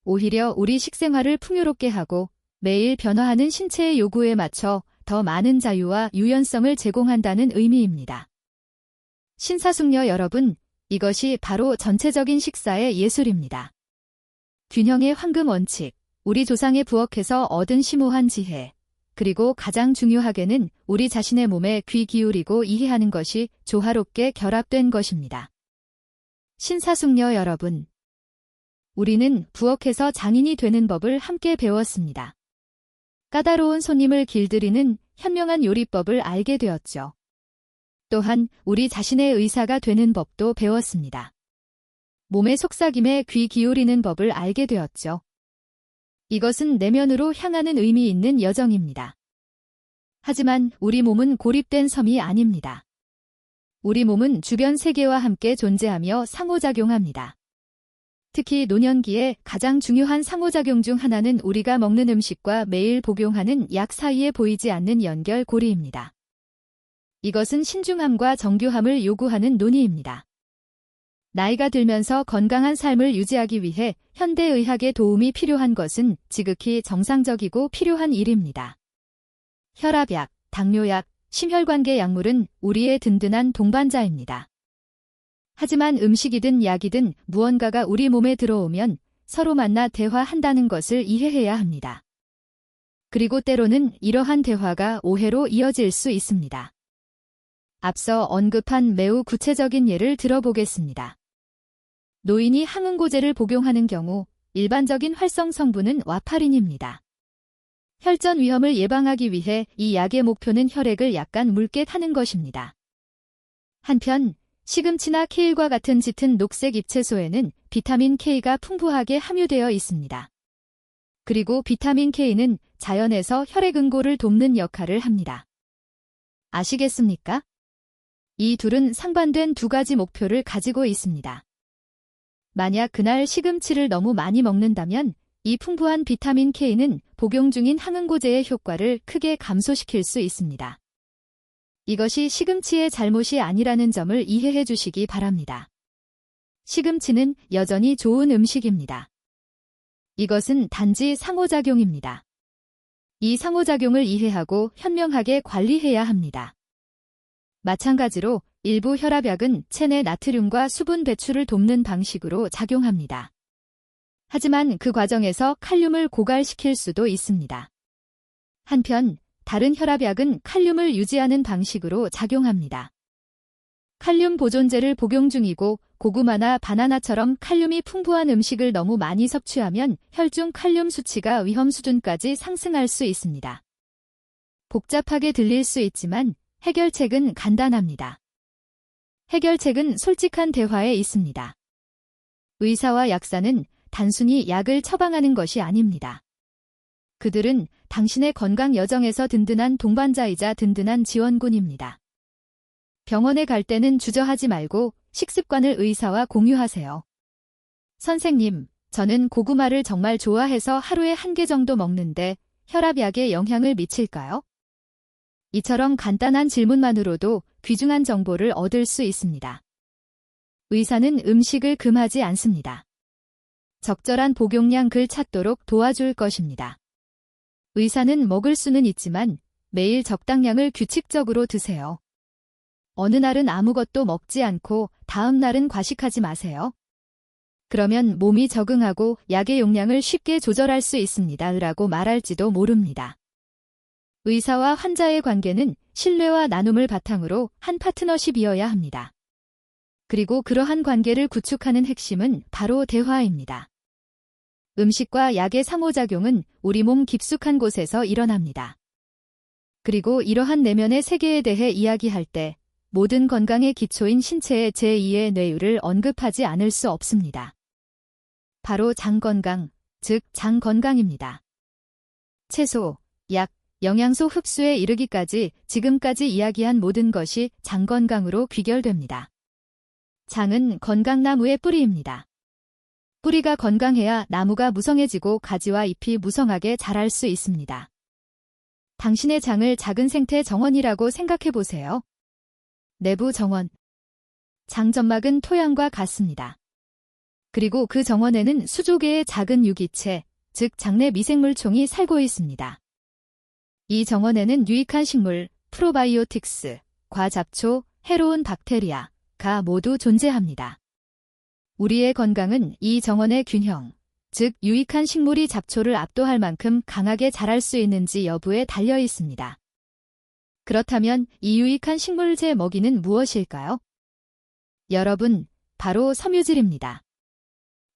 [SPEAKER 1] 오히려 우리 식생활을 풍요롭게 하고 매일 변화하는 신체의 요구에 맞춰 더 많은 자유와 유연성을 제공한다는 의미입니다. 신사숙녀 여러분, 이것이 바로 전체적인 식사의 예술입니다. 균형의 황금 원칙, 우리 조상의 부엌에서 얻은 심오한 지혜, 그리고 가장 중요하게는 우리 자신의 몸에 귀 기울이고 이해하는 것이 조화롭게 결합된 것입니다. 신사숙녀 여러분, 우리는 부엌에서 장인이 되는 법을 함께 배웠습니다. 까다로운 손님을 길들이는 현명한 요리법을 알게 되었죠. 또한 우리 자신의 의사가 되는 법도 배웠습니다. 몸의 속삭임에 귀 기울이는 법을 알게 되었죠. 이것은 내면으로 향하는 의미 있는 여정입니다. 하지만 우리 몸은 고립된 섬이 아닙니다. 우리 몸은 주변 세계와 함께 존재하며 상호작용합니다. 특히 노년기에 가장 중요한 상호작용 중 하나는 우리가 먹는 음식과 매일 복용하는 약 사이에 보이지 않는 연결고리입니다. 이것은 신중함과 정교함을 요구하는 논의입니다. 나이가 들면서 건강한 삶을 유지하기 위해 현대의학의 도움이 필요한 것은 지극히 정상적이고 필요한 일입니다. 혈압약, 당뇨약, 심혈관계 약물은 우리의 든든한 동반자입니다. 하지만 음식이든 약이든 무언가가 우리 몸에 들어오면 서로 만나 대화한다는 것을 이해해야 합니다. 그리고 때로는 이러한 대화가 오해로 이어질 수 있습니다. 앞서 언급한 매우 구체적인 예를 들어보겠습니다. 노인이 항응고제를 복용하는 경우 일반적인 활성 성분은 와파린입니다. 혈전 위험을 예방하기 위해 이 약의 목표는 혈액을 약간 묽게 타는 것입니다. 한편 시금치나 케일과 같은 짙은 녹색 잎채소에는 비타민 K가 풍부하게 함유되어 있습니다. 그리고 비타민 K는 자연에서 혈액 응고를 돕는 역할을 합니다. 아시겠습니까? 이 둘은 상반된 두 가지 목표를 가지고 있습니다. 만약 그날 시금치를 너무 많이 먹는다면 이 풍부한 비타민 K는 복용 중인 항응고제의 효과를 크게 감소시킬 수 있습니다. 이것이 시금치의 잘못이 아니라는 점을 이해해 주시기 바랍니다. 시금치는 여전히 좋은 음식입니다. 이것은 단지 상호작용입니다. 이 상호작용을 이해하고 현명하게 관리해야 합니다. 마찬가지로 일부 혈압약은 체내 나트륨과 수분 배출을 돕는 방식으로 작용합니다. 하지만 그 과정에서 칼륨을 고갈시킬 수도 있습니다. 한편 다른 혈압약은 칼륨을 유지하는 방식으로 작용합니다. 칼륨 보존제를 복용 중이고 고구마나 바나나처럼 칼륨이 풍부한 음식을 너무 많이 섭취하면 혈중 칼륨 수치가 위험 수준까지 상승할 수 있습니다. 복잡하게 들릴 수 있지만 해결책은 간단합니다. 해결책은 솔직한 대화에 있습니다. 의사와 약사는 단순히 약을 처방하는 것이 아닙니다. 그들은 당신의 건강 여정에서 든든한 동반자이자 든든한 지원군입니다. 병원에 갈 때는 주저하지 말고 식습관을 의사와 공유하세요. 선생님, 저는 고구마를 정말 좋아해서 하루에 1개 정도 먹는데 혈압약에 영향을 미칠까요? 이처럼 간단한 질문만으로도 귀중한 정보를 얻을 수 있습니다. 의사는 음식을 금하지 않습니다. 적절한 복용량 을 찾도록 도와줄 것입니다. 의사는 먹을 수는 있지만 매일 적당량을 규칙적으로 드세요. 어느 날은 아무것도 먹지 않고 다음 날은 과식하지 마세요. 그러면 몸이 적응하고 약의 용량을 쉽게 조절할 수 있습니다. 라고 말할지도 모릅니다. 의사와 환자의 관계는 신뢰와 나눔을 바탕으로 한 파트너십이어야 합니다. 그리고 그러한 관계를 구축하는 핵심은 바로 대화입니다. 음식과 약의 상호작용은 우리 몸 깊숙한 곳에서 일어납니다. 그리고 이러한 내면의 세계에 대해 이야기할 때 모든 건강의 기초인 신체의 제2의 뇌율을 언급하지 않을 수 없습니다. 바로 장 건강, 즉 장 건강입니다. 채소, 약, 영양소 흡수에 이르기까지 지금까지 이야기한 모든 것이 장 건강으로 귀결됩니다. 장은 건강나무의 뿌리입니다. 뿌리가 건강해야 나무가 무성해지고 가지와 잎이 무성하게 자랄 수 있습니다. 당신의 장을 작은 생태 정원이라고 생각해 보세요. 내부 정원. 장 점막은 토양과 같습니다. 그리고 그 정원에는 수조 개의 작은 유기체, 즉 장내 미생물총이 살고 있습니다. 이 정원에는 유익한 식물, 프로바이오틱스, 과잡초, 해로운 박테리아가 모두 존재합니다. 우리의 건강은 이 정원의 균형, 즉 유익한 식물이 잡초를 압도할 만큼 강하게 자랄 수 있는지 여부에 달려 있습니다. 그렇다면 이 유익한 식물제 먹이는 무엇일까요? 여러분, 바로 섬유질입니다.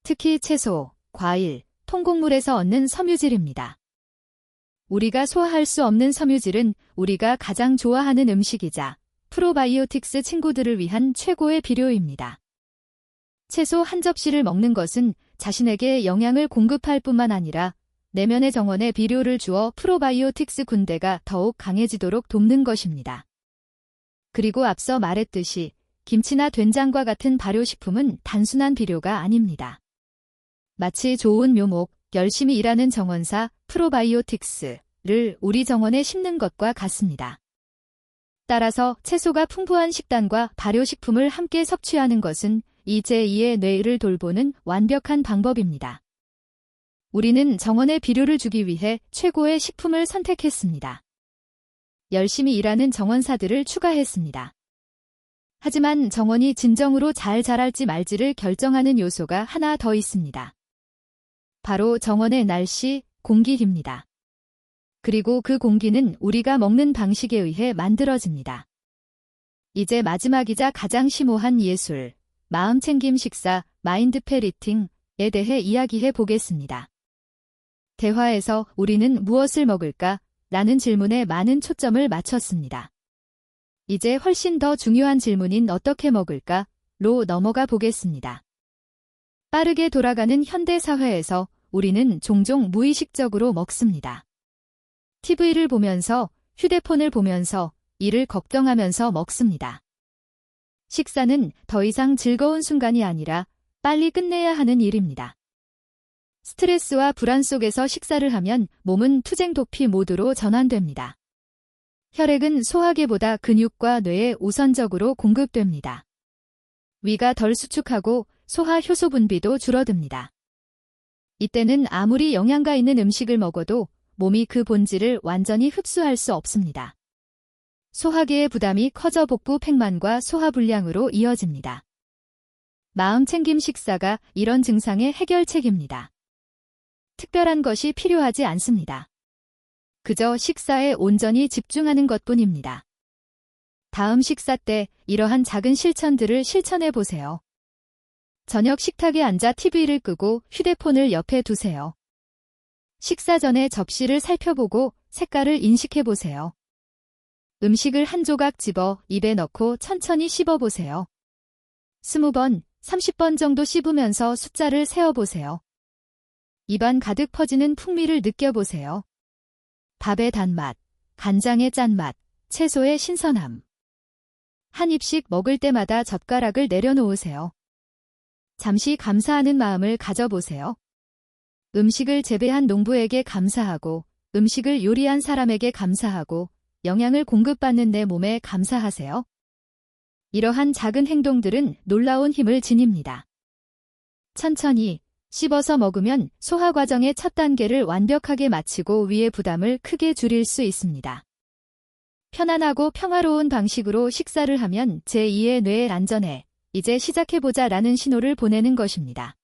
[SPEAKER 1] 특히 채소, 과일, 통곡물에서 얻는 섬유질입니다. 우리가 소화할 수 없는 섬유질은 우리가 가장 좋아하는 음식이자 프로바이오틱스 친구들을 위한 최고의 비료입니다. 채소 한 접시를 먹는 것은 자신에게 영양을 공급할 뿐만 아니라 내면의 정원에 비료를 주어 프로바이오틱스 군대가 더욱 강해지도록 돕는 것입니다. 그리고 앞서 말했듯이 김치나 된장과 같은 발효식품은 단순한 비료가 아닙니다. 마치 좋은 묘목, 열심히 일하는 정원사 프로바이오틱스를 우리 정원에 심는 것과 같습니다. 따라서 채소가 풍부한 식단과 발효식품을 함께 섭취하는 것은 이 제2의 뇌를 돌보는 완벽한 방법입니다. 우리는 정원에 비료를 주기 위해 최고의 식품을 선택했습니다. 열심히 일하는 정원사들을 추가했습니다. 하지만 정원이 진정으로 잘 자랄지 말지를 결정하는 요소가 하나 더 있습니다. 바로 정원의 날씨, 공기입니다. 그리고 그 공기는 우리가 먹는 방식에 의해 만들어집니다. 이제 마지막이자 가장 심오한 예술, 마음챙김 식사, 마인드 페리팅에 대해 이야기해 보겠습니다. 대화에서 우리는 무엇을 먹을까? 라는 질문에 많은 초점을 맞췄습니다. 이제 훨씬 더 중요한 질문인 어떻게 먹을까? 로 넘어가 보겠습니다. 빠르게 돌아가는 현대 사회에서 우리는 종종 무의식적으로 먹습니다. TV를 보면서, 휴대폰을 보면서, 이를 걱정하면서 먹습니다. 식사는 더 이상 즐거운 순간이 아니라 빨리 끝내야 하는 일입니다. 스트레스와 불안 속에서 식사를 하면 몸은 투쟁 도피 모드로 전환됩니다. 혈액은 소화계보다 근육과 뇌에 우선적으로 공급됩니다. 위가 덜 수축하고 소화 효소 분비도 줄어듭니다. 이때는 아무리 영양가 있는 음식을 먹어도 몸이 그 본질을 완전히 흡수할 수 없습니다. 소화계의 부담이 커져 복부 팽만과 소화불량으로 이어집니다. 마음챙김 식사가 이런 증상의 해결책입니다. 특별한 것이 필요하지 않습니다. 그저 식사에 온전히 집중하는 것뿐입니다. 다음 식사 때 이러한 작은 실천들을 실천해 보세요. 저녁 식탁에 앉아 TV를 끄고 휴대폰을 옆에 두세요. 식사 전에 접시를 살펴보고 색깔을 인식해 보세요. 음식을 한 조각 집어 입에 넣고 천천히 씹어보세요. 20번, 30번 정도 씹으면서 숫자를 세어보세요. 입안 가득 퍼지는 풍미를 느껴보세요. 밥의 단맛, 간장의 짠맛, 채소의 신선함. 한 입씩 먹을 때마다 젓가락을 내려놓으세요. 잠시 감사하는 마음을 가져보세요. 음식을 재배한 농부에게 감사하고, 음식을 요리한 사람에게 감사하고, 영양을 공급받는 내 몸에 감사하세요. 이러한 작은 행동들은 놀라운 힘을 지닙니다. 천천히 씹어서 먹으면 소화 과정의 첫 단계를 완벽하게 마치고 위의 부담을 크게 줄일 수 있습니다. 편안하고 평화로운 방식으로 식사를 하면 제2의 뇌의 안전해, 이제 시작해보자 라는 신호를 보내는 것입니다.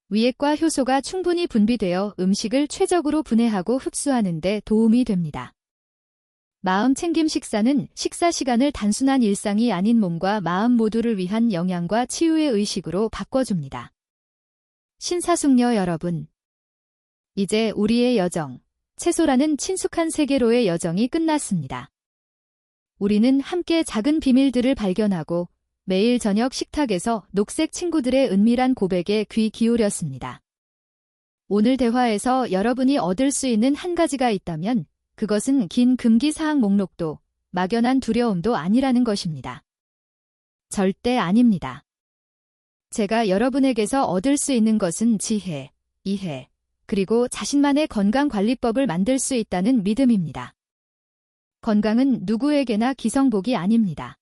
[SPEAKER 1] 위액과 효소가 충분히 분비되어 음식을 최적으로 분해하고 흡수하는 데 도움이 됩니다. 마음챙김 식사는 식사 시간을 단순한 일상이 아닌 몸과 마음 모두를 위한 영양과 치유의 의식으로 바꿔줍니다. 신사숙녀 여러분, 이제 우리의 여정, 채소라는 친숙한 세계로의 여정이 끝났습니다. 우리는 함께 작은 비밀들을 발견하고 매일 저녁 식탁에서 녹색 친구들의 은밀한 고백에 귀 기울였습니다. 오늘 대화에서 여러분이 얻을 수 있는 한 가지가 있다면 그것은 긴 금기사항 목록도 막연한 두려움도 아니라는 것입니다. 절대 아닙니다. 제가 여러분에게서 얻을 수 있는 것은 지혜, 이해, 그리고 자신만의 건강관리법을 만들 수 있다는 믿음입니다. 건강은 누구에게나 기성복이 아닙니다.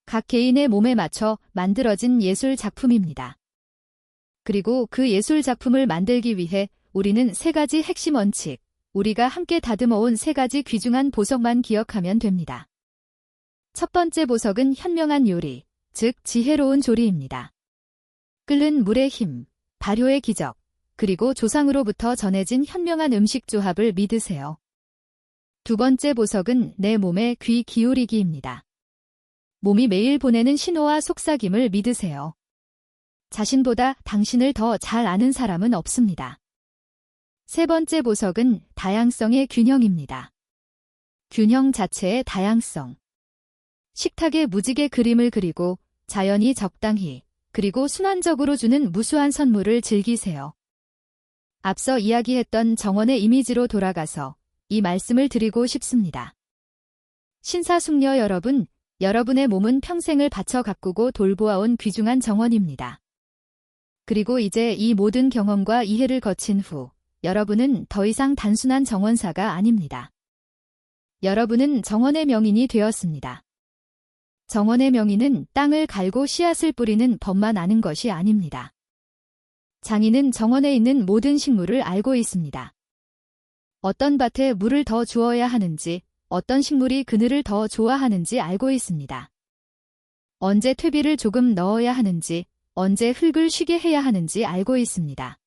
[SPEAKER 1] 각 개인의 몸에 맞춰 만들어진 예술 작품입니다. 그리고 그 예술 작품을 만들기 위해 우리는 3가지 핵심 원칙, 우리가 함께 다듬어온 3가지 귀중한 보석만 기억하면 됩니다. 첫 번째 보석은 현명한 요리, 즉 지혜로운 조리입니다. 끓는 물의 힘, 발효의 기적, 그리고 조상으로부터 전해진 현명한 음식 조합을 믿으세요. 두 번째 보석은 내 몸에 귀 기울이기입니다. 몸이 매일 보내는 신호와 속삭임을 믿으세요. 자신보다 당신을 더 잘 아는 사람은 없습니다. 세 번째 보석은 다양성의 균형입니다. 균형 자체의 다양성. 식탁에 무지개 그림을 그리고 자연이 적당히 그리고 순환적으로 주는 무수한 선물을 즐기세요. 앞서 이야기했던 정원의 이미지로 돌아가서 이 말씀을 드리고 싶습니다. 신사숙녀 여러분, 여러분의 몸은 평생을 바쳐 가꾸고 돌보아온 귀중한 정원입니다. 그리고 이제 이 모든 경험과 이해를 거친 후 여러분은 더 이상 단순한 정원사가 아닙니다. 여러분은 정원의 명인이 되었습니다. 정원의 명인은 땅을 갈고 씨앗을 뿌리는 법만 아는 것이 아닙니다. 장인은 정원에 있는 모든 식물을 알고 있습니다. 어떤 밭에 물을 더 주어야 하는지, 어떤 식물이 그늘을 더 좋아하는지 알고 있습니다. 언제 퇴비를 조금 넣어야 하는지, 언제 흙을 쉬게 해야 하는지 알고 있습니다.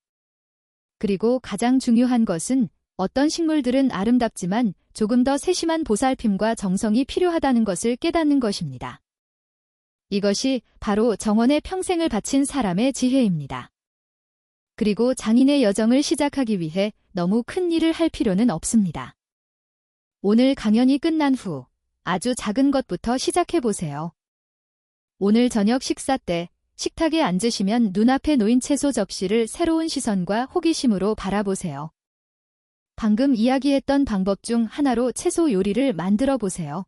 [SPEAKER 1] 그리고 가장 중요한 것은 어떤 식물들은 아름답지만 조금 더 세심한 보살핌과 정성이 필요하다는 것을 깨닫는 것입니다. 이것이 바로 정원에 평생을 바친 사람의 지혜입니다. 그리고 장인의 여정을 시작하기 위해 너무 큰 일을 할 필요는 없습니다. 오늘 강연이 끝난 후 아주 작은 것부터 시작해 보세요. 오늘 저녁 식사 때 식탁에 앉으시면 눈앞에 놓인 채소 접시를 새로운 시선과 호기심으로 바라보세요. 방금 이야기했던 방법 중 하나로 채소 요리를 만들어 보세요.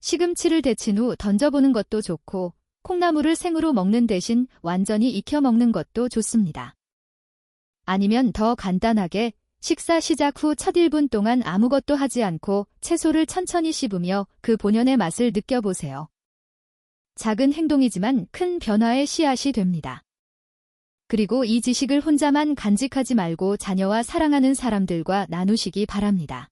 [SPEAKER 1] 시금치를 데친 후 던져보는 것도 좋고, 콩나물을 생으로 먹는 대신 완전히 익혀 먹는 것도 좋습니다. 아니면 더 간단하게 식사 시작 후 첫 1분 동안 아무것도 하지 않고 채소를 천천히 씹으며 그 본연의 맛을 느껴보세요. 작은 행동이지만 큰 변화의 씨앗이 됩니다. 그리고 이 지식을 혼자만 간직하지 말고 자녀와 사랑하는 사람들과 나누시기 바랍니다.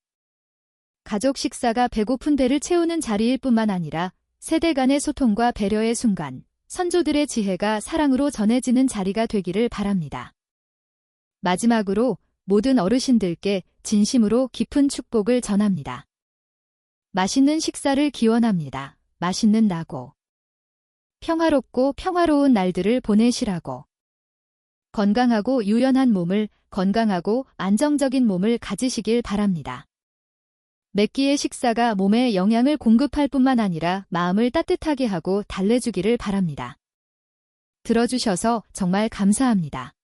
[SPEAKER 1] 가족 식사가 배고픈 배를 채우는 자리일 뿐만 아니라 세대 간의 소통과 배려의 순간, 선조들의 지혜가 사랑으로 전해지는 자리가 되기를 바랍니다. 마지막으로 모든 어르신들께 진심으로 깊은 축복을 전합니다. 맛있는 식사를 기원합니다. 맛있는 나고. 평화롭고 평화로운 날들을 보내시라고. 건강하고 유연한 몸을, 건강하고 안정적인 몸을 가지시길 바랍니다. 몇 끼의 식사가 몸에 영양을 공급할 뿐만 아니라 마음을 따뜻하게 하고 달래주기를 바랍니다. 들어주셔서 정말 감사합니다.